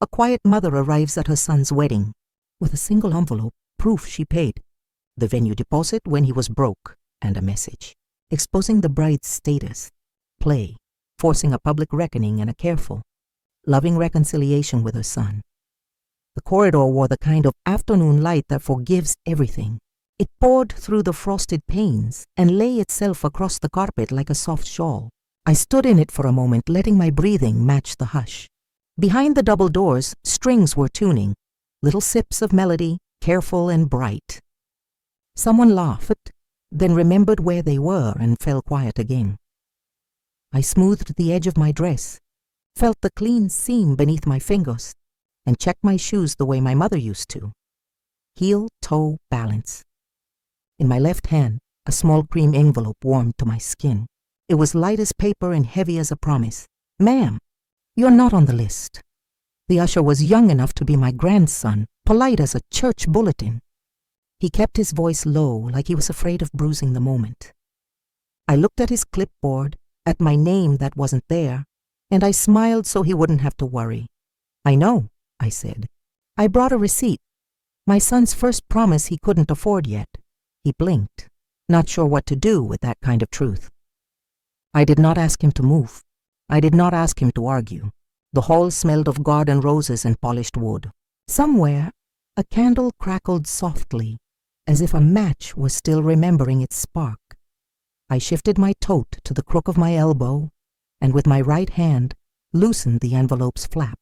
A quiet mother arrives at her son's wedding with a single envelope, proof she paid, the venue deposit when he was broke, and a message exposing the bride's status, play, forcing a public reckoning and a careful, loving reconciliation with her son. The corridor wore the kind of afternoon light that forgives everything. It poured through the frosted panes and lay itself across the carpet like a soft shawl. I stood in it for a moment, letting my breathing match the hush. Behind the double doors, strings were tuning, little sips of melody, careful and bright. Someone laughed, then remembered where they were and fell quiet again. I smoothed the edge of my dress, felt the clean seam beneath my fingers, and checked my shoes the way my mother used to. Heel-toe balance. In my left hand, a small cream envelope warmed to my skin. It was light as paper and heavy as a promise. "Ma'am, you're not on the list." The usher was young enough to be my grandson, polite as a church bulletin. He kept his voice low, like he was afraid of bruising the moment. I looked at his clipboard, at my name that wasn't there, and I smiled so he wouldn't have to worry. "I know," I said. "I brought a receipt. My son's first promise he couldn't afford yet." He blinked, not sure what to do with that kind of truth. I did not ask him to move. I did not ask him to argue. The hall smelled of garden roses and polished wood. Somewhere, a candle crackled softly, as if a match was still remembering its spark. I shifted my tote to the crook of my elbow, and with my right hand, loosened the envelope's flap.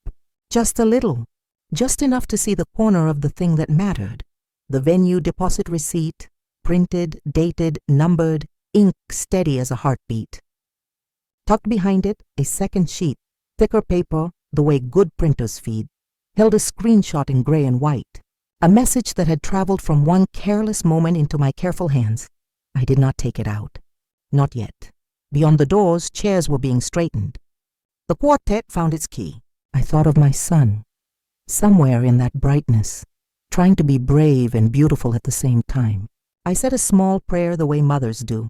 Just a little, just enough to see the corner of the thing that mattered. The venue deposit receipt, printed, dated, numbered, ink steady as a heartbeat. Tucked behind it, a second sheet, thicker paper, the way good printers feed, held a screenshot in gray and white, a message that had traveled from one careless moment into my careful hands. I did not take it out. Not yet. Beyond the doors, chairs were being straightened. The quartet found its key. I thought of my son, somewhere in that brightness, trying to be brave and beautiful at the same time. I said a small prayer the way mothers do.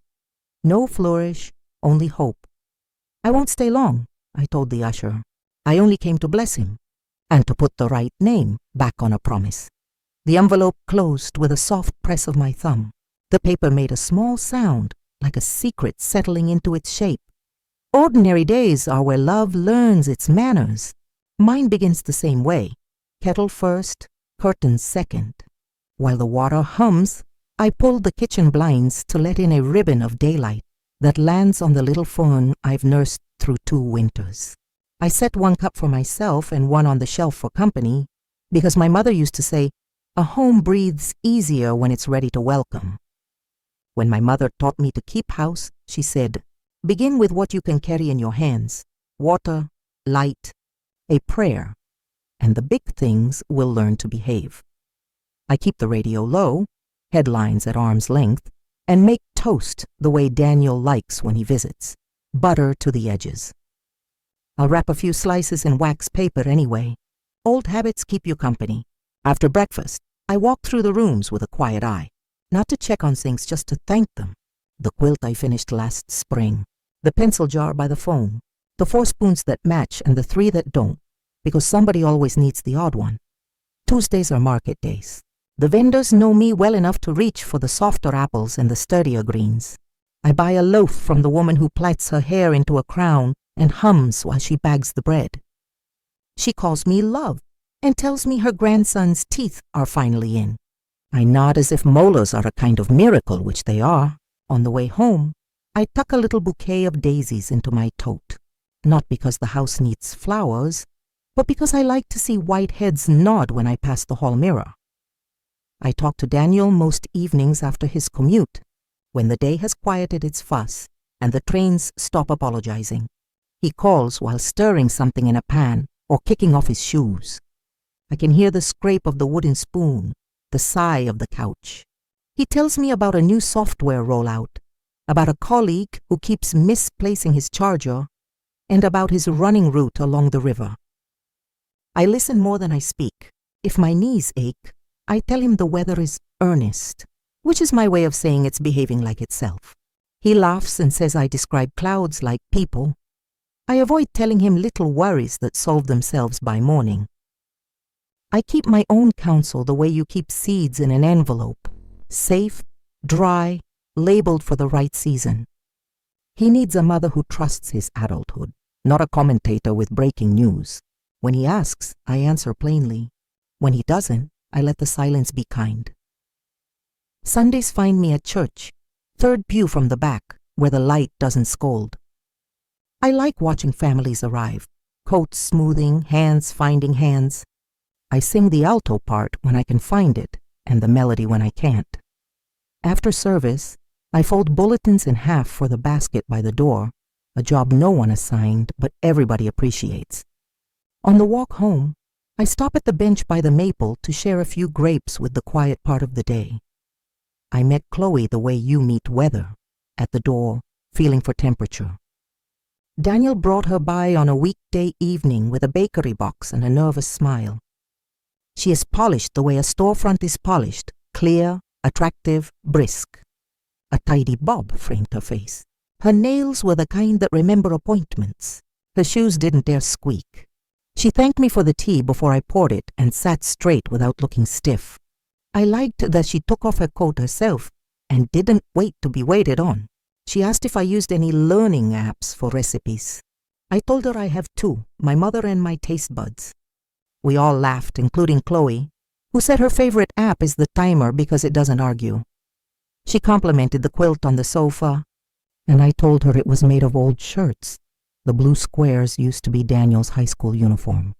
No flourish, only hope. "I won't stay long," I told the usher. "I only came to bless him, and to put the right name back on a promise." The envelope closed with a soft press of my thumb. The paper made a small sound, like a secret settling into its shape. Ordinary days are where love learns its manners. Mine begins the same way. Kettle first, curtains second. While the water hums, I pull the kitchen blinds to let in a ribbon of daylight that lands on the little fern I've nursed through 2 winters. I set 1 cup for myself and 1 on the shelf for company, because my mother used to say, "A home breathes easier when it's ready to welcome." When my mother taught me to keep house, she said, "Begin with what you can carry in your hands: water, light, a prayer, and the big things will learn to behave." I keep the radio low, headlines at arm's length, and make toast the way Daniel likes when he visits, butter to the edges. I'll wrap a few slices in wax paper anyway. Old habits keep you company. After breakfast, I walk through the rooms with a quiet eye, not to check on things, just to thank them. The quilt I finished last spring, the pencil jar by the phone, the 4 spoons that match and the 3 that don't, because somebody always needs the odd one. Tuesdays are market days. The vendors know me well enough to reach for the softer apples and the sturdier greens. I buy a loaf from the woman who plaits her hair into a crown and hums while she bags the bread. She calls me love and tells me her grandson's teeth are finally in. I nod as if molars are a kind of miracle, which they are. On the way home, I tuck a little bouquet of daisies into my tote, not because the house needs flowers, but because I like to see white heads nod when I pass the hall mirror. I talk to Daniel most evenings after his commute, when the day has quieted its fuss and the trains stop apologizing. He calls while stirring something in a pan or kicking off his shoes. I can hear the scrape of the wooden spoon, the sigh of the couch. He tells me about a new software rollout, about a colleague who keeps misplacing his charger, and about his running route along the river. I listen more than I speak. If my knees ache, I tell him the weather is earnest, which is my way of saying it's behaving like itself. He laughs and says I describe clouds like people. I avoid telling him little worries that solve themselves by morning. I keep my own counsel the way you keep seeds in an envelope, safe, dry, labeled for the right season. He needs a mother who trusts his adulthood, not a commentator with breaking news. When he asks, I answer plainly. When he doesn't, I let the silence be kind. Sundays find me at church, third pew from the back, where the light doesn't scold. I like watching families arrive, coats smoothing, hands finding hands. I sing the alto part when I can find it, and the melody when I can't. After service, I fold bulletins in half for the basket by the door, a job no one assigned but everybody appreciates. On the walk home, I stop at the bench by the maple to share a few grapes with the quiet part of the day. I met Chloe the way you meet weather, at the door, feeling for temperature. Daniel brought her by on a weekday evening with a bakery box and a nervous smile. She is polished the way a storefront is polished, clear, attractive, brisk. A tidy bob framed her face. Her nails were the kind that remember appointments. Her shoes didn't dare squeak. She thanked me for the tea before I poured it and sat straight without looking stiff. I liked that she took off her coat herself and didn't wait to be waited on. She asked if I used any learning apps for recipes. I told her I have two, my mother and my taste buds. We all laughed, including Chloe, who said her favorite app is the timer because it doesn't argue. She complimented the quilt on the sofa, and I told her it was made of old shirts. The blue squares used to be Daniel's high school uniform.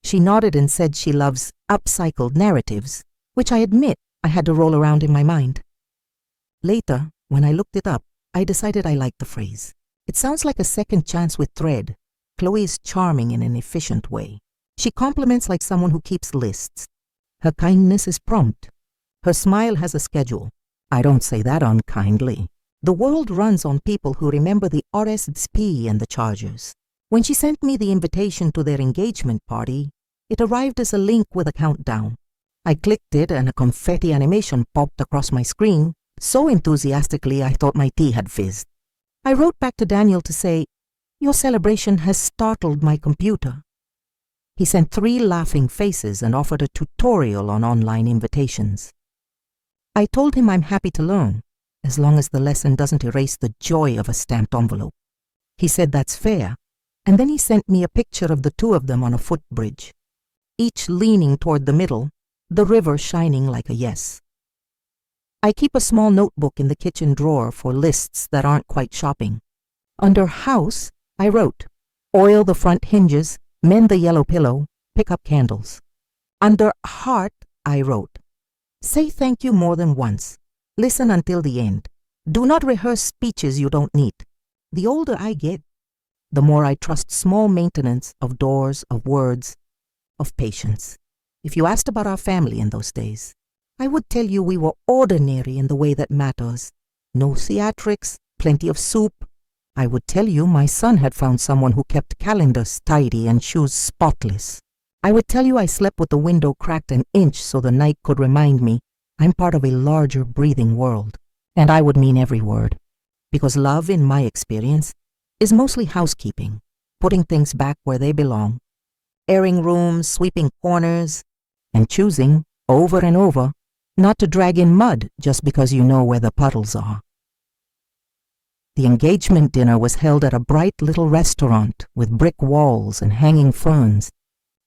She nodded and said she loves upcycled narratives, which I admit I had to roll around in my mind. Later, when I looked it up, I decided I liked the phrase. It sounds like a second chance with thread. Chloe is charming in an efficient way. She compliments like someone who keeps lists. Her kindness is prompt. Her smile has a schedule. I don't say that unkindly. The world runs on people who remember the RSVP and the Chargers. When she sent me the invitation to their engagement party, it arrived as a link with a countdown. I clicked it and a confetti animation popped across my screen, so enthusiastically I thought my tea had fizzed. I wrote back to Daniel to say, "Your celebration has startled my computer." He sent 3 laughing faces and offered a tutorial on online invitations. I told him I'm happy to learn, as long as the lesson doesn't erase the joy of a stamped envelope. He said that's fair, and then he sent me a picture of the two of them on a footbridge, each leaning toward the middle, the river shining like a yes. I keep a small notebook in the kitchen drawer for lists that aren't quite shopping. Under house, I wrote, oil the front hinges, mend the yellow pillow, pick up candles. Under heart, I wrote, say thank you more than once. Listen until the end. Do not rehearse speeches you don't need. The older I get, the more I trust small maintenance of doors, of words, of patience. If you asked about our family in those days, I would tell you we were ordinary in the way that matters. No theatrics, plenty of soup. I would tell you my son had found someone who kept calendars tidy and shoes spotless. I would tell you I slept with the window cracked an inch so the night could remind me I'm part of a larger breathing world. And I would mean every word. Because love, in my experience, is mostly housekeeping, putting things back where they belong, airing rooms, sweeping corners, and choosing, over and over, not to drag in mud just because you know where the puddles are. The engagement dinner was held at a bright little restaurant with brick walls and hanging ferns,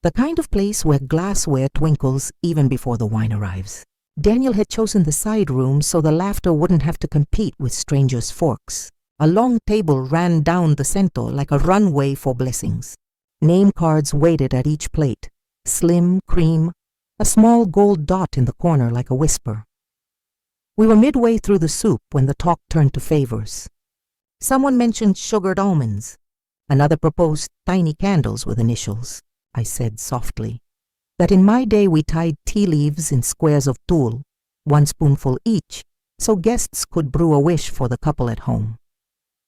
the kind of place where glassware twinkles even before the wine arrives. Daniel had chosen the side room so the laughter wouldn't have to compete with strangers' forks. A long table ran down the center like a runway for blessings. Name cards waited at each plate, slim, cream, a small gold dot in the corner like a whisper. We were midway through the soup when the talk turned to favors. Someone mentioned sugared almonds. Another proposed tiny candles with initials. I said softly that in my day we tied tea leaves in squares of tulle, 1 spoonful each, so guests could brew a wish for the couple at home.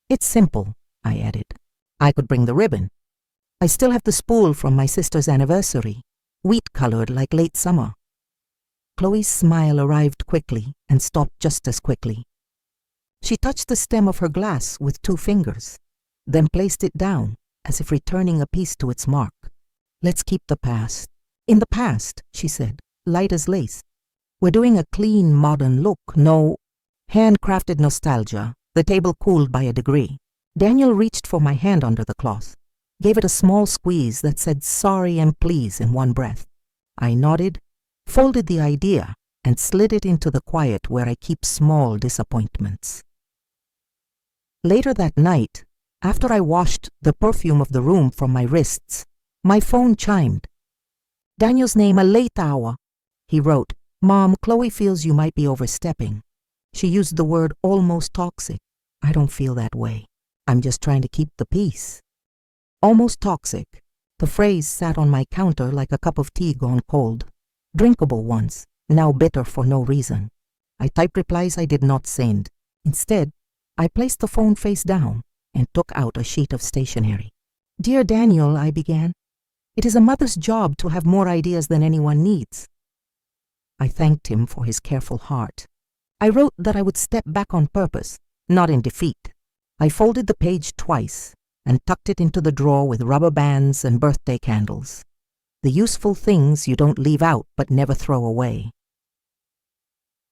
It's simple, I added. I could bring the ribbon. I still have the spool from my sister's anniversary, wheat-colored like late summer. Chloe's smile arrived quickly and stopped just as quickly. She touched the stem of her glass with 2 fingers, then placed it down as if returning a piece to its mark. Let's keep the past. In the past, she said, light as lace. We're doing a clean, modern look, no handcrafted nostalgia, the table cooled by a degree. Daniel reached for my hand under the cloth, gave it a small squeeze that said sorry and please in one breath. I nodded, folded the idea, and slid it into the quiet where I keep small disappointments. Later that night, after I washed the perfume of the room from my wrists, my phone chimed. Daniel's name a late hour. He wrote, Mom, Chloe feels you might be overstepping. She used the word almost toxic. I don't feel that way. I'm just trying to keep the peace. Almost toxic. The phrase sat on my counter like a cup of tea gone cold. Drinkable once, now bitter for no reason. I typed replies I did not send. Instead, I placed the phone face down and took out a sheet of stationery. Dear Daniel, I began. It is a mother's job to have more ideas than anyone needs. I thanked him for his careful heart. I wrote that I would step back on purpose, not in defeat. I folded the page twice and tucked it into the drawer with rubber bands and birthday candles. The useful things you don't leave out but never throw away.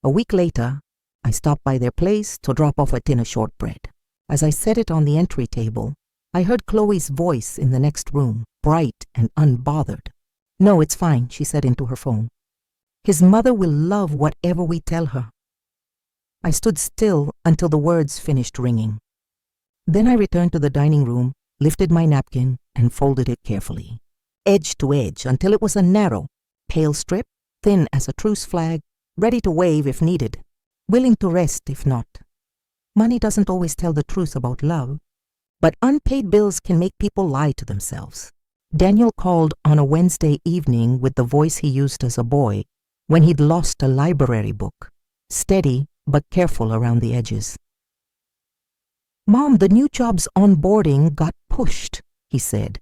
A week later, I stopped by their place to drop off a tin of shortbread. As I set it on the entry table, I heard Chloe's voice in the next room, bright and unbothered. No, it's fine, she said into her phone. His mother will love whatever we tell her. I stood still until the words finished ringing. Then I returned to the dining room, lifted my napkin, and folded it carefully, edge to edge, until it was a narrow, pale strip, thin as a truce flag, ready to wave if needed, willing to rest if not. Money doesn't always tell the truth about love, but unpaid bills can make people lie to themselves. Daniel called on a Wednesday evening with the voice he used as a boy when he'd lost a library book, steady but careful around the edges. Mom, the new job's onboarding got pushed, he said.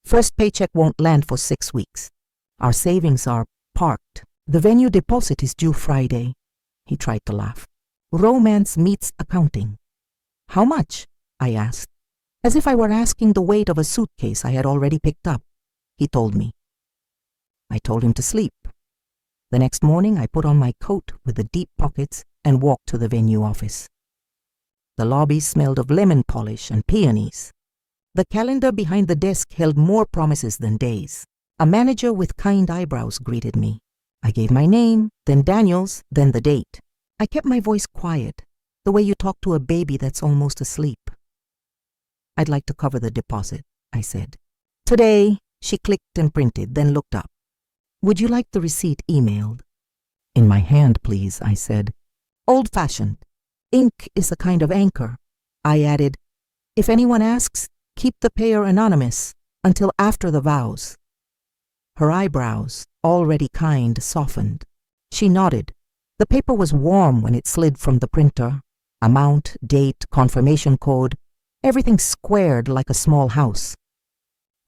First paycheck won't land for 6 weeks. Our savings are parked. The venue deposit is due Friday. He tried to laugh. Romance meets accounting. How much? I asked, as if I were asking the weight of a suitcase I had already picked up. He told me. I told him to sleep. The next morning, I put on my coat with the deep pockets and walked to the venue office. The lobby smelled of lemon polish and peonies. The calendar behind the desk held more promises than days. A manager with kind eyebrows greeted me. I gave my name, then Daniel's, then the date. I kept my voice quiet, the way you talk to a baby that's almost asleep. I'd like to cover the deposit, I said. Today, she clicked and printed, then looked up. Would you like the receipt emailed? In my hand, please, I said. Old-fashioned. Ink is a kind of anchor. I added, if anyone asks, keep the payer anonymous until after the vows. Her eyebrows, already kind, softened. She nodded. The paper was warm when it slid from the printer. Amount, date, confirmation code, everything squared like a small house.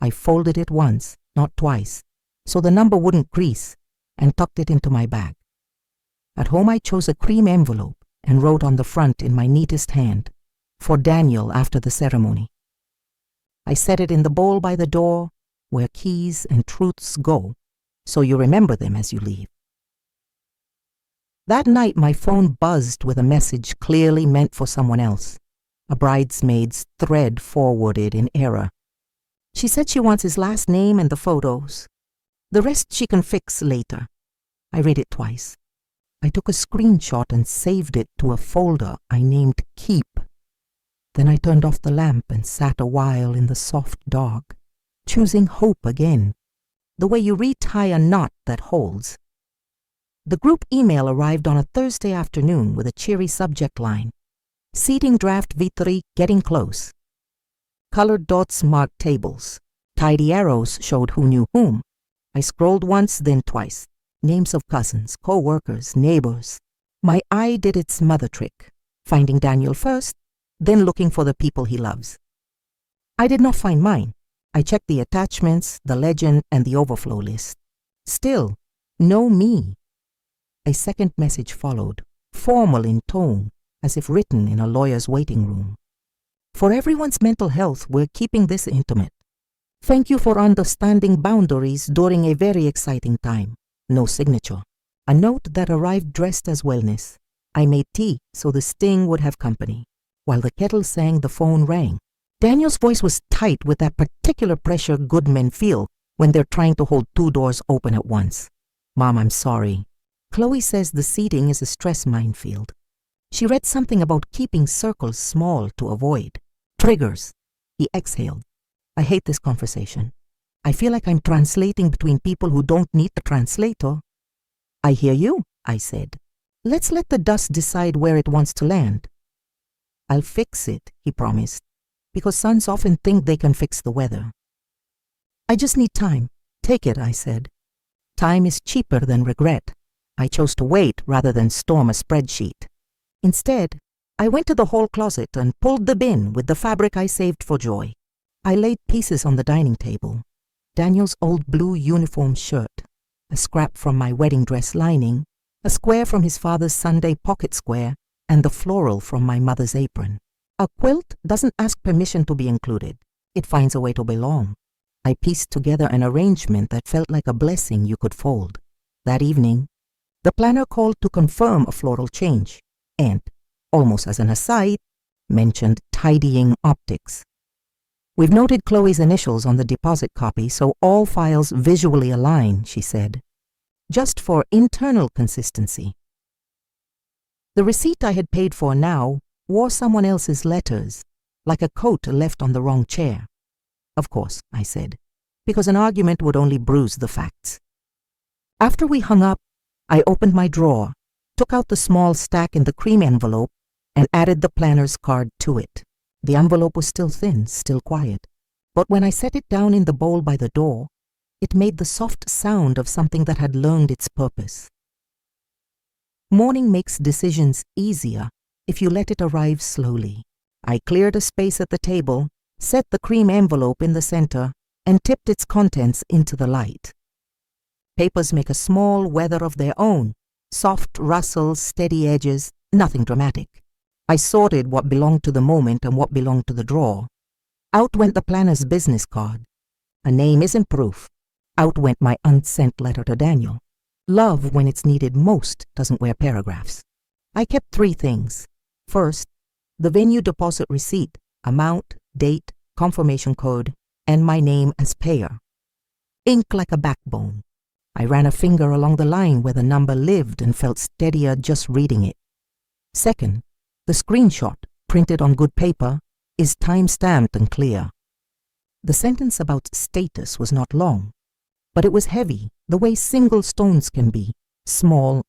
I folded it once, not twice, so the number wouldn't crease, and tucked it into my bag. At home I chose a cream envelope and wrote on the front in my neatest hand, for Daniel after the ceremony. I set it in the bowl by the door, where keys and truths go, so you remember them as you leave. That night my phone buzzed with a message clearly meant for someone else, a bridesmaid's thread forwarded in error. She said she wants his last name and the photos. The rest she can fix later. I read it twice. I took a screenshot and saved it to a folder I named Keep. Then I turned off the lamp and sat a while in the soft dark, choosing hope again, the way you retie a knot that holds. The group email arrived on a Thursday afternoon with a cheery subject line. Seating draft V3 getting close. Colored dots marked tables. Tidy arrows showed who knew whom. I scrolled once, then twice. Names of cousins, co-workers, neighbors. My eye did its mother trick, finding Daniel first, then looking for the people he loves. I did not find mine. I checked the attachments, the legend, and the overflow list. Still, no me. A second message followed, formal in tone, as if written in a lawyer's waiting room. For everyone's mental health, we're keeping this intimate. Thank you for understanding boundaries during a very exciting time. No signature. A note that arrived dressed as wellness. I made tea so the sting would have company. While the kettle sang, the phone rang. Daniel's voice was tight with that particular pressure good men feel when they're trying to hold two doors open at once. Mom, I'm sorry. Chloe says the seating is a stress minefield. She read something about keeping circles small to avoid. Triggers. He exhaled. I hate this conversation. I feel like I'm translating between people who don't need a translator. I hear you, I said. Let's let the dust decide where it wants to land. I'll fix it, he promised, because sons often think they can fix the weather. I just need time. Take it, I said. Time is cheaper than regret. I chose to wait rather than storm a spreadsheet. Instead, I went to the hall closet and pulled the bin with the fabric I saved for Joy. I laid pieces on the dining table. Daniel's old blue uniform shirt, a scrap from my wedding dress lining, a square from his father's Sunday pocket square, and the floral from my mother's apron. A quilt doesn't ask permission to be included. It finds a way to belong. I pieced together an arrangement that felt like a blessing you could fold. That evening, the planner called to confirm a floral change and, almost as an aside, mentioned tidying optics. We've noted Chloe's initials on the deposit copy so all files visually align, she said, just for internal consistency. The receipt I had paid for now wore someone else's letters, like a coat left on the wrong chair. Of course, I said, because an argument would only bruise the facts. After we hung up, I opened my drawer, took out the small stack in the cream envelope, and added the planner's card to it. The envelope was still thin, still quiet, but when I set it down in the bowl by the door, it made the soft sound of something that had learned its purpose. Morning makes decisions easier if you let it arrive slowly. I cleared a space at the table, set the cream envelope in the center, and tipped its contents into the light. Papers make a small weather of their own, soft rustles, steady edges, nothing dramatic. I sorted what belonged to the moment and what belonged to the drawer. Out went the planner's business card. A name isn't proof. Out went my unsent letter to Daniel. Love, when it's needed most, doesn't wear paragraphs. I kept 3 things. First, the venue deposit receipt, amount, date, confirmation code, and my name as payer. Ink like a backbone. I ran a finger along the line where the number lived and felt steadier just reading it. Second, the screenshot, printed on good paper, is time-stamped and clear. The sentence about status was not long, but it was heavy, the way single stones can be, small,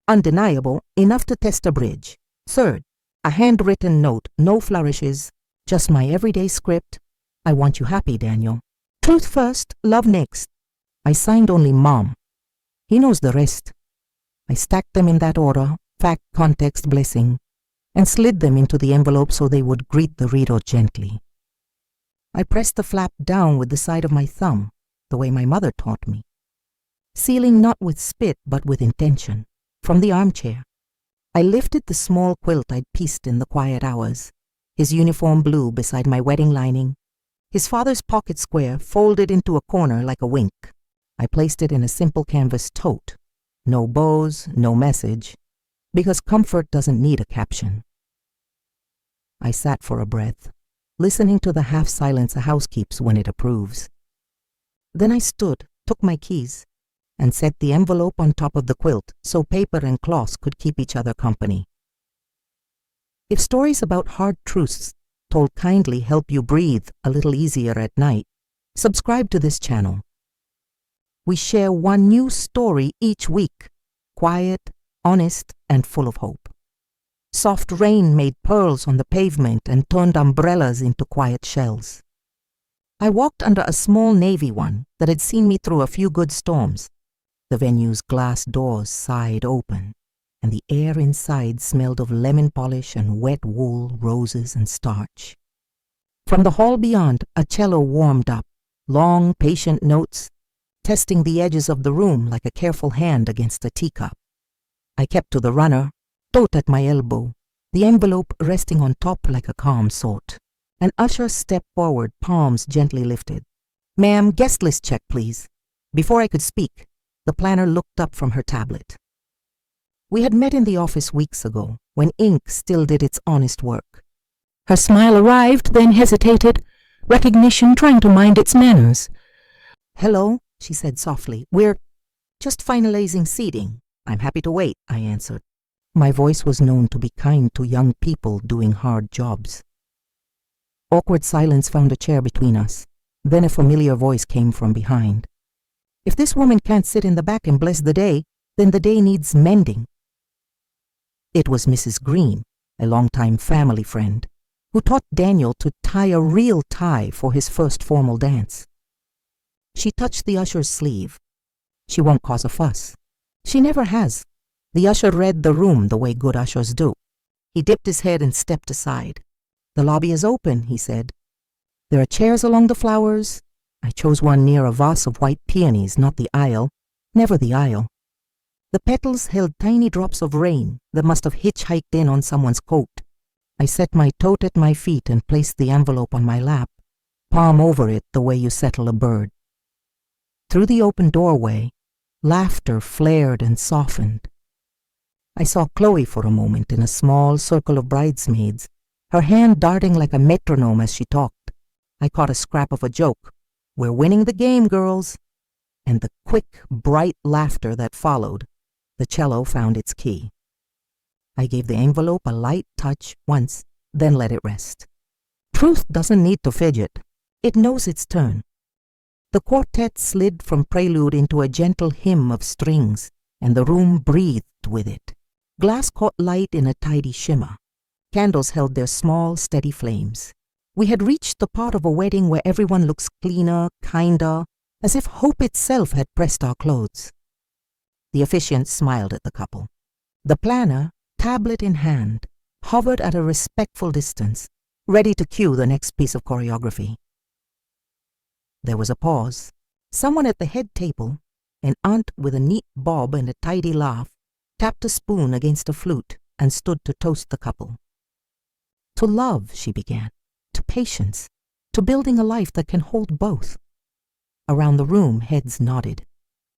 undeniable, enough to test a bridge. Third, a handwritten note, no flourishes, just my everyday script. I want you happy, Daniel. Truth first, love next. I signed only Mom. He knows the rest. I stacked them in that order, fact, context, blessing, and slid them into the envelope so they would greet the reader gently. I pressed the flap down with the side of my thumb, the way my mother taught me, sealing not with spit but with intention. From the armchair, I lifted the small quilt I'd pieced in the quiet hours, his uniform blue beside my wedding lining, his father's pocket square folded into a corner like a wink. I placed it in a simple canvas tote. No bows, no message, because comfort doesn't need a caption. I sat for a breath, listening to the half-silence a house keeps when it approves. Then I stood, took my keys, and set the envelope on top of the quilt so paper and cloth could keep each other company. If stories about hard truths told kindly help you breathe a little easier at night, subscribe to this channel. We share one new story each week, quiet, honest, and full of hope. Soft rain made pearls on the pavement and turned umbrellas into quiet shells. I walked under a small navy one that had seen me through a few good storms. The venue's glass doors sighed open, and the air inside smelled of lemon polish and wet wool, roses, and starch. From the hall beyond, a cello warmed up, long, patient notes, testing the edges of the room like a careful hand against a teacup. I kept to the runner, tote at my elbow, the envelope resting on top like a calm sort. An usher stepped forward, palms gently lifted. Ma'am, guest list check, please. Before I could speak, the planner looked up from her tablet. We had met in the office weeks ago, when ink still did its honest work. Her smile arrived, then hesitated, recognition trying to mind its manners. Hello, she said softly. We're just finalizing seating. I'm happy to wait, I answered. My voice was known to be kind to young people doing hard jobs. Awkward silence found a chair between us. Then a familiar voice came from behind. If this woman can't sit in the back and bless the day, then the day needs mending. It was Mrs. Green, a longtime family friend, who taught Daniel to tie a real tie for his first formal dance. She touched the usher's sleeve. She won't cause a fuss. She never has. The usher read the room the way good ushers do. He dipped his head and stepped aside. The lobby is open, he said. There are chairs along the flowers. I chose one near a vase of white peonies, not the aisle. Never the aisle. The petals held tiny drops of rain that must have hitchhiked in on someone's coat. I set my tote at my feet and placed the envelope on my lap, palm over it the way you settle a bird. Through the open doorway, laughter flared and softened. I saw Chloe for a moment in a small circle of bridesmaids, her hand darting like a metronome as she talked. I caught a scrap of a joke. We're winning the game, girls. And the quick, bright laughter that followed. The cello found its key. I gave the envelope a light touch once, then let it rest. Truth doesn't need to fidget. It knows its turn. The quartet slid from prelude into a gentle hymn of strings, and the room breathed with it. Glass caught light in a tidy shimmer. Candles held their small, steady flames. We had reached the part of a wedding where everyone looks cleaner, kinder, as if hope itself had pressed our clothes. The officiant smiled at the couple. The planner, tablet in hand, hovered at a respectful distance, ready to cue the next piece of choreography. There was a pause. Someone at the head table, an aunt with a neat bob and a tidy laugh, tapped a spoon against a flute and stood to toast the couple. To love, she began, to patience, to building a life that can hold both. Around the room, heads nodded.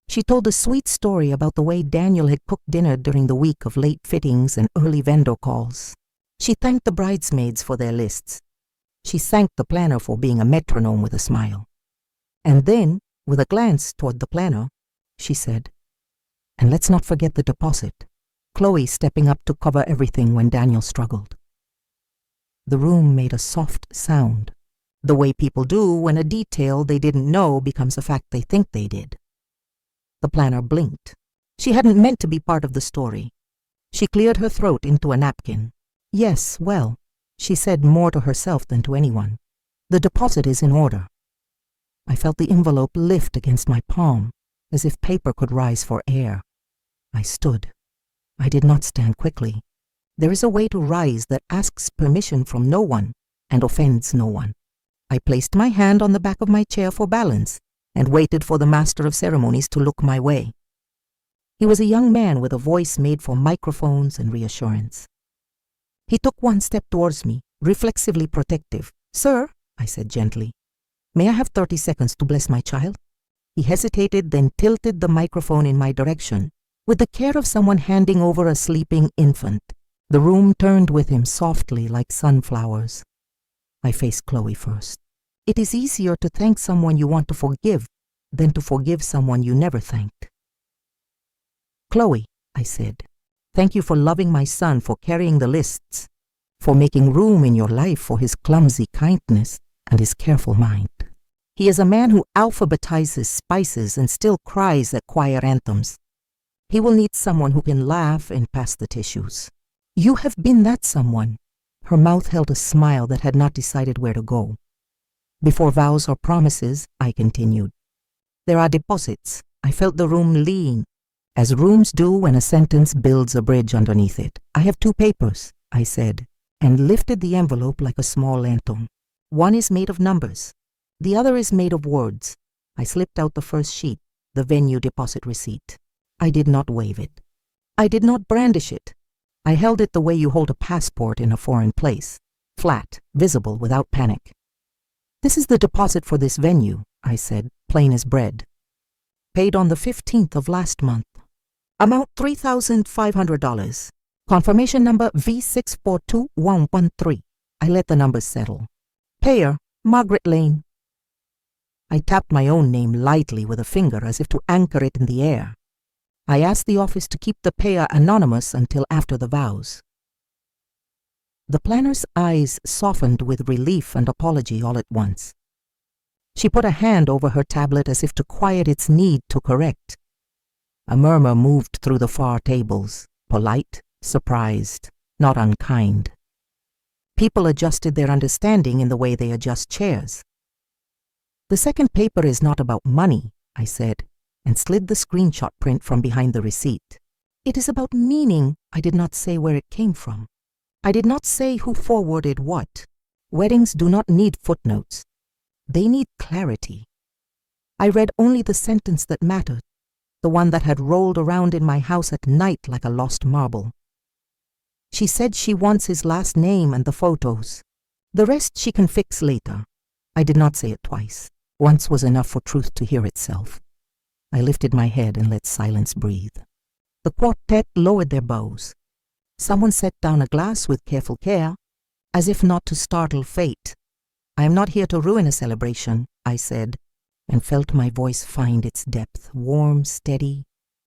She told a sweet story about the way Daniel had cooked dinner during the week of late fittings and early vendor calls. She thanked the bridesmaids for their lists. She thanked the planner for being a metronome with a smile. And then, with a glance toward the planner, she said, "And let's not forget the deposit," Chloe stepping up to cover everything when Daniel struggled. The room made a soft sound, the way people do when a detail they didn't know becomes a fact they think they did. The planner blinked. She hadn't meant to be part of the story. She cleared her throat into a napkin. "Yes, well," she said more to herself than to anyone. "The deposit is in order." I felt the envelope lift against my palm, as if paper could rise for air. I stood. I did not stand quickly. There is a way to rise that asks permission from no one and offends no one. I placed my hand on the back of my chair for balance and waited for the master of ceremonies to look my way. He was a young man with a voice made for microphones and reassurance. He took one step towards me, reflexively protective. "Sir," I said gently, "may I have 30 seconds to bless my child?" He hesitated, then tilted the microphone in my direction, with the care of someone handing over a sleeping infant. The room turned with him softly like sunflowers. I faced Chloe first. It is easier to thank someone you want to forgive than to forgive someone you never thanked. "Chloe," I said, "thank you for loving my son, for carrying the lists, for making room in your life for his clumsy kindness and his careful mind. He is a man who alphabetizes spices and still cries at choir anthems. He will need someone who can laugh and pass the tissues. You have been that someone." Her mouth held a smile that had not decided where to go. "Before vows or promises," I continued, "there are deposits." I felt the room lean, as rooms do when a sentence builds a bridge underneath it. "I have 2 papers," I said, and lifted the envelope like a small lantern. "One is made of numbers. The other is made of words." I slipped out the first sheet, the venue deposit receipt. I did not wave it. I did not brandish it. I held it the way you hold a passport in a foreign place, flat, visible, without panic. "This is the deposit for this venue," I said, plain as bread. Paid on the 15th of last month. Amount $3,500. Confirmation number V642113. I let the numbers settle. Payer, Margaret Lane. I tapped my own name lightly with a finger as if to anchor it in the air. I asked the office to keep the payer anonymous until after the vows. The planner's eyes softened with relief and apology all at once. She put a hand over her tablet as if to quiet its need to correct. A murmur moved through the far tables, polite, surprised, not unkind. People adjusted their understanding in the way they adjust chairs. The second paper is not about money, I said, and slid the screenshot print from behind the receipt. It is about meaning. I did not say where it came from. I did not say who forwarded what. Weddings do not need footnotes. They need clarity. I read only the sentence that mattered, the one that had rolled around in my house at night like a lost marble. She said she wants his last name and the photos. The rest she can fix later. I did not say it twice. Once was enough for truth to hear itself. I lifted my head and let silence breathe. The quartet lowered their bows. Someone set down a glass with careful care, as if not to startle fate. I am not here to ruin a celebration, I said, and felt my voice find its depth, warm, steady,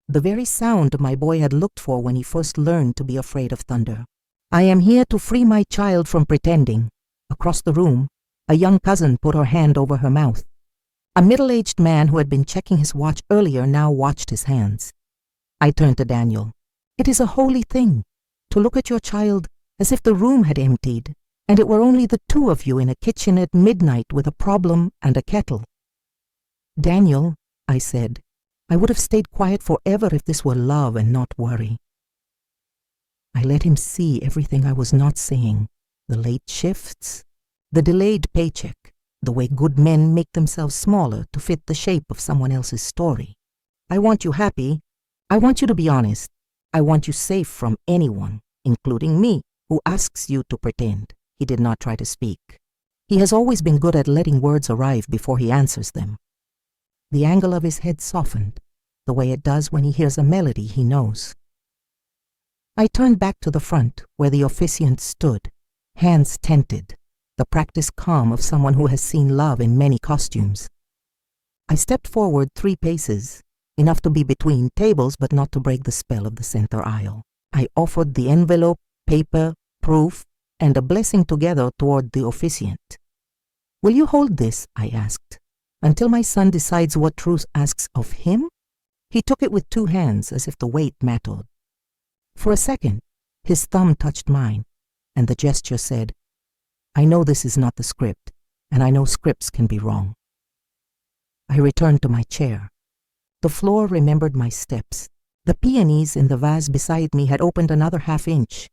the very sound my boy had looked for when he first learned to be afraid of thunder. I am here to free my child from pretending. Across the room, a young cousin put her hand over her mouth. A middle-aged man who had been checking his watch earlier now watched his hands. I turned to Daniel. It is a holy thing, to look at your child as if the room had emptied, and it were only the two of you in a kitchen at midnight with a problem and a kettle. Daniel, I said, I would have stayed quiet forever if this were love and not worry. I let him see everything I was not saying, the late shifts, the delayed paycheck, the way good men make themselves smaller to fit the shape of someone else's story. I want you happy. I want you to be honest. I want you safe from anyone, including me, who asks you to pretend. He did not try to speak. He has always been good at letting words arrive before he answers them. The angle of his head softened, the way it does when he hears a melody he knows. I turned back to the front, where the officiant stood, hands tented, the practiced calm of someone who has seen love in many costumes. I stepped forward 3 paces, enough to be between tables but not to break the spell of the center aisle. I offered the envelope, paper, proof, and a blessing together toward the officiant. Will you hold this? I asked, until my son decides what truth asks of him? He took it with 2 hands as if the weight mattered. For a second, his thumb touched mine, and the gesture said, I know this is not the script, and I know scripts can be wrong. I returned to my chair. The floor remembered my steps. The peonies in the vase beside me had opened another half-inch,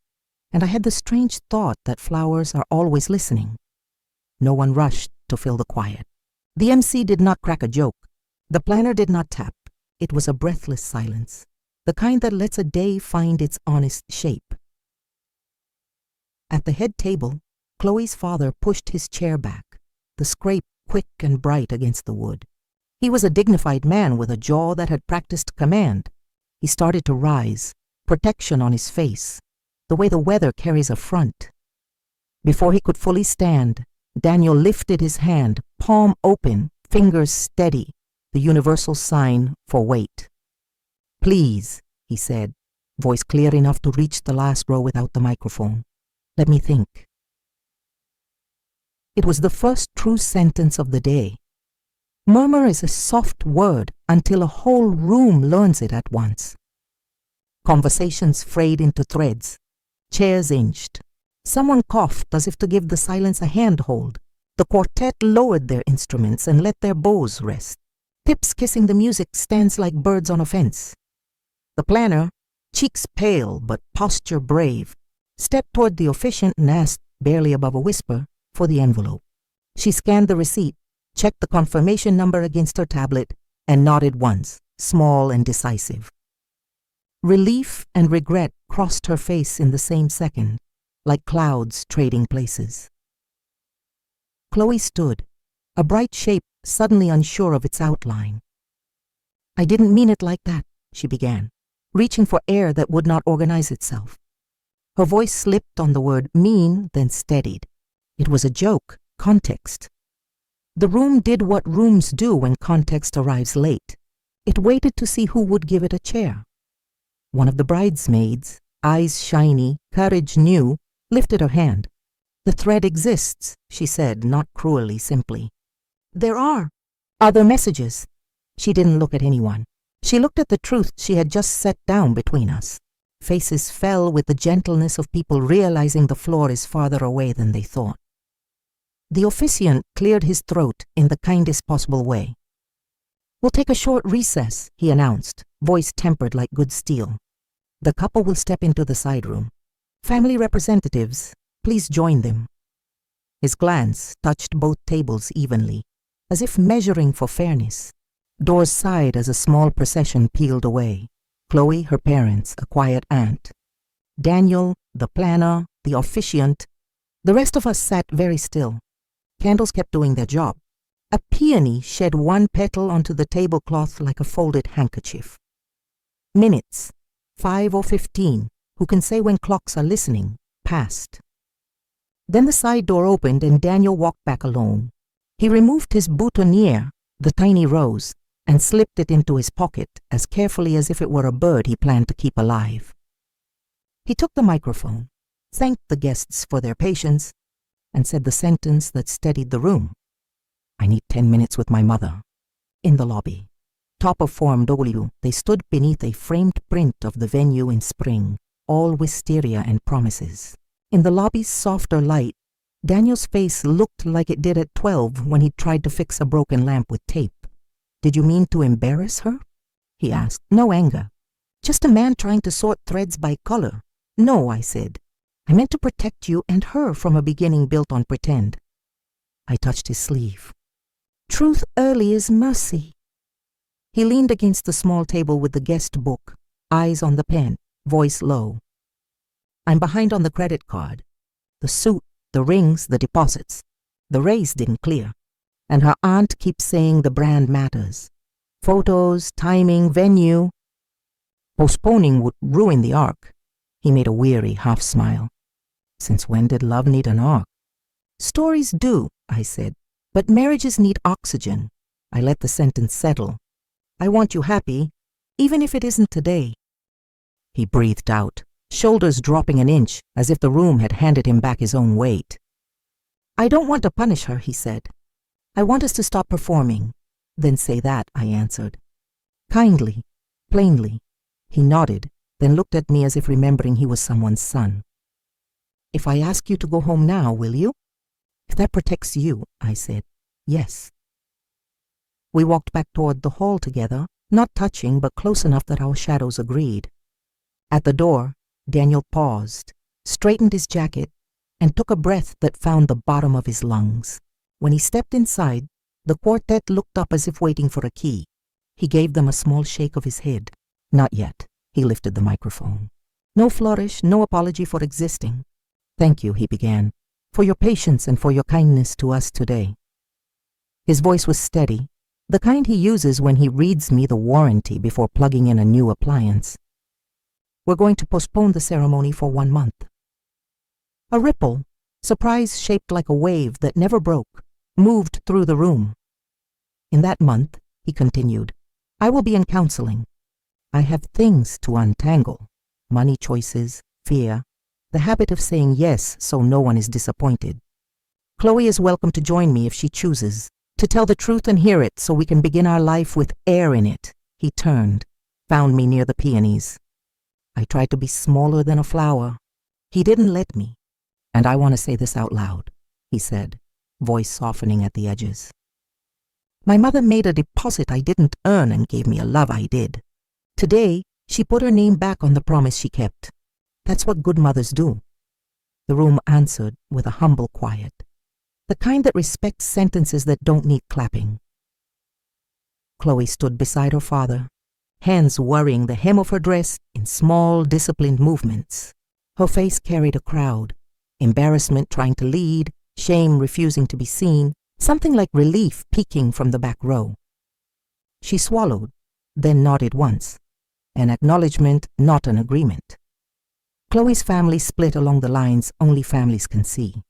and I had the strange thought that flowers are always listening. No one rushed to fill the quiet. The MC did not crack a joke. The planner did not tap. It was a breathless silence, the kind that lets a day find its honest shape. At the head table, Chloe's father pushed his chair back, the scrape quick and bright against the wood. He was a dignified man with a jaw that had practiced command. He started to rise, protection on his face, the way the weather carries a front. Before he could fully stand, Daniel lifted his hand, palm open, fingers steady, the universal sign for wait. Please, he said, voice clear enough to reach the last row without the microphone. Let me think. It was the first true sentence of the day. Murmur is a soft word until a whole room learns it at once. Conversations frayed into threads. Chairs inched. Someone coughed as if to give the silence a handhold. The quartet lowered their instruments and let their bows rest. Pips kissing the music stands like birds on a fence. The planner, cheeks pale but posture brave, stepped toward the officiant and asked, barely above a whisper, for the envelope. She scanned the receipt, checked the confirmation number against her tablet, and nodded once, small and decisive. Relief and regret crossed her face in the same second, like clouds trading places. Chloe stood, a bright shape suddenly unsure of its outline. "I didn't mean it like that," she began, reaching for air that would not organize itself. Her voice slipped on the word mean, then steadied. It was a joke, context. The room did what rooms do when context arrives late. It waited to see who would give it a chair. One of the bridesmaids, eyes shiny, courage new, lifted her hand. "The thread exists," she said, not cruelly, simply. "There are other messages." She didn't look at anyone. She looked at the truth she had just set down between us. Faces fell with the gentleness of people realizing the floor is farther away than they thought. The officiant cleared his throat in the kindest possible way. "We'll take a short recess," he announced, voice tempered like good steel. "The couple will step into the side room. Family representatives, please join them." His glance touched both tables evenly, as if measuring for fairness. Doors sighed as a small procession peeled away. Chloe, her parents, a quiet aunt. Daniel, the planner, the officiant. The rest of us sat very still. Candles kept doing their job. A peony shed one petal onto the tablecloth like a folded handkerchief. Minutes, 5 or 15, who can say when clocks are listening, passed. Then the side door opened and Daniel walked back alone. He removed his boutonniere, the tiny rose, and slipped it into his pocket as carefully as if it were a bird he planned to keep alive. He took the microphone, thanked the guests for their patience, and said the sentence that steadied the room. "I need 10 minutes with my mother." In the lobby, top of Form W, they stood beneath a framed print of the venue in spring, all wisteria and promises. In the lobby's softer light, Daniel's face looked like it did at 12 when he tried to fix a broken lamp with tape. "Did you mean to embarrass her?" he asked. No anger. "Just a man trying to sort threads by color." "No," I said. "I meant to protect you and her from a beginning built on pretend." I touched his sleeve. "Truth early is mercy." He leaned against the small table with the guest book, eyes on the pen, voice low. "I'm behind on the credit card. The suit, the rings, the deposits. The raise didn't clear. And her aunt keeps saying the brand matters. Photos, timing, venue. Postponing would ruin the arc." He made a weary half smile. "Since when did love need an arc?" "Stories do," I said, "but marriages need oxygen." I let the sentence settle. "I want you happy, even if it isn't today." He breathed out, shoulders dropping an inch as if the room had handed him back his own weight. "I don't want to punish her," he said. "I want us to stop performing." "Then say that," I answered. Kindly, plainly. He nodded, then looked at me as if remembering he was someone's son. "If I ask you to go home now, will you?" "If that protects you," I said. "Yes." We walked back toward the hall together, not touching but close enough that our shadows agreed. At the door, Daniel paused, straightened his jacket, and took a breath that found the bottom of his lungs. When he stepped inside, the quartet looked up as if waiting for a key. He gave them a small shake of his head. "Not yet." He lifted the microphone. "No flourish, no apology for existing." "Thank you," he began, "for your patience and for your kindness to us today." His voice was steady, the kind he uses when he reads me the warranty before plugging in a new appliance. "We're going to postpone the ceremony for 1 month." A ripple, surprise shaped like a wave that never broke, moved through the room. "In that month," he continued, "I will be in counseling. I have things to untangle, money choices, fear, the habit of saying yes so no one is disappointed. Chloe is welcome to join me if she chooses, to tell the truth and hear it so we can begin our life with air in it." He turned, found me near the peonies. I tried to be smaller than a flower. He didn't let me. "And I want to say this out loud," he said, voice softening at the edges. "My mother made a deposit I didn't earn and gave me a love I did. Today, she put her name back on the promise she kept. That's what good mothers do." The room answered with a humble quiet, the kind that respects sentences that don't need clapping. Chloe stood beside her father, hands worrying the hem of her dress in small, disciplined movements. Her face carried a crowd, embarrassment trying to lead, shame refusing to be seen, something like relief peeking from the back row. She swallowed, then nodded once, an acknowledgement, not an agreement. Chloe's family split along the lines only families can see.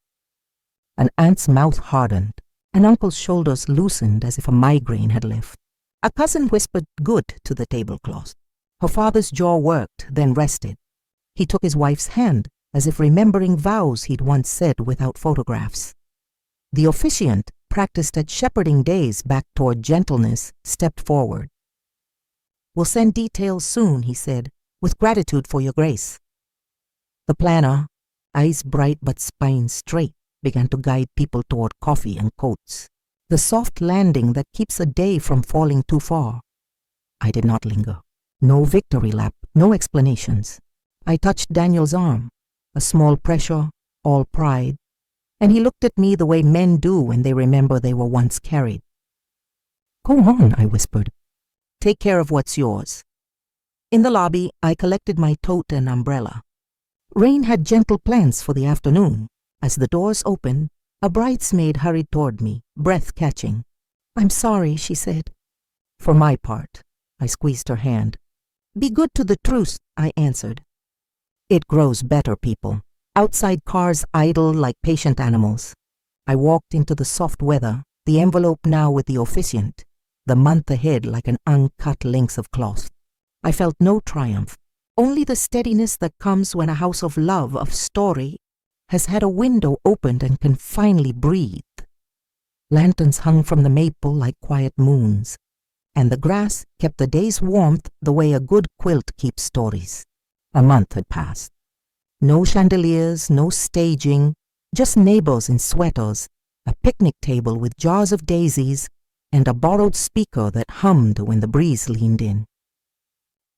An aunt's mouth hardened, an uncle's shoulders loosened as if a migraine had left. A cousin whispered good to the tablecloth. Her father's jaw worked, then rested. He took his wife's hand, as if remembering vows he'd once said without photographs. The officiant, practiced at shepherding days back toward gentleness, stepped forward. "We'll send details soon," he said, "with gratitude for your grace." The planner, eyes bright but spine straight, began to guide people toward coffee and coats, the soft landing that keeps a day from falling too far. I did not linger. No victory lap, no explanations. I touched Daniel's arm, a small pressure, all pride, and he looked at me the way men do when they remember they were once carried. "Go on," I whispered. "Take care of what's yours." In the lobby, I collected my tote and umbrella. Rain had gentle plans for the afternoon. As the doors opened, a bridesmaid hurried toward me, breath catching. "I'm sorry," she said. "For my part." I squeezed her hand. "Be good to the truce," I answered. "It grows better, people." Outside cars idle like patient animals. I walked into the soft weather, the envelope now with the officiant, the month ahead like an uncut length of cloth. I felt no triumph, only the steadiness that comes when a house of love, of story, has had a window opened and can finally breathe. Lanterns hung from the maple like quiet moons, and the grass kept the day's warmth the way a good quilt keeps stories. A month had passed. No chandeliers, no staging, just neighbors in sweaters, a picnic table with jars of daisies, and a borrowed speaker that hummed when the breeze leaned in.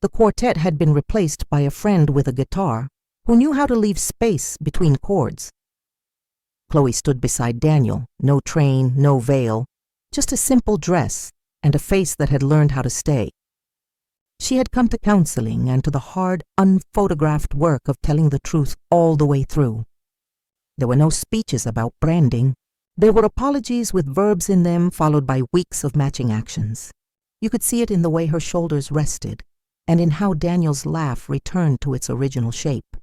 The quartet had been replaced by a friend with a guitar who knew how to leave space between chords. Chloe stood beside Daniel, no train, no veil, just a simple dress and a face that had learned how to stay. She had come to counseling and to the hard, unphotographed work of telling the truth all the way through. There were no speeches about branding. There were apologies with verbs in them followed by weeks of matching actions. You could see it in the way her shoulders rested and in how Daniel's laugh returned to its original shape.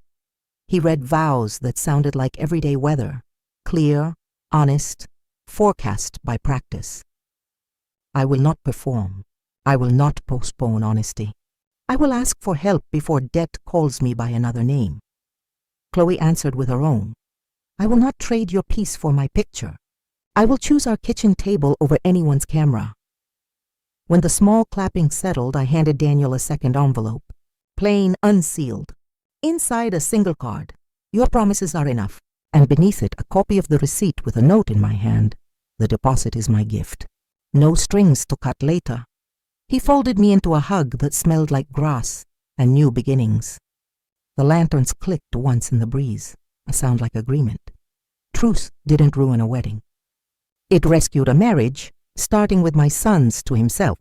He read vows that sounded like everyday weather, clear, honest, forecast by practice. I will not perform. I will not postpone honesty. I will ask for help before death calls me by another name. Chloe answered with her own. I will not trade your piece for my picture. I will choose our kitchen table over anyone's camera. When the small clapping settled, I handed Daniel a second envelope, plain, unsealed. Inside a single card. Your promises are enough. And beneath it, a copy of the receipt with a note in my hand. The deposit is my gift. No strings to cut later. He folded me into a hug that smelled like grass and new beginnings. The lanterns clicked once in the breeze, a sound like agreement. Truth didn't ruin a wedding. It rescued a marriage, starting with my sons to himself.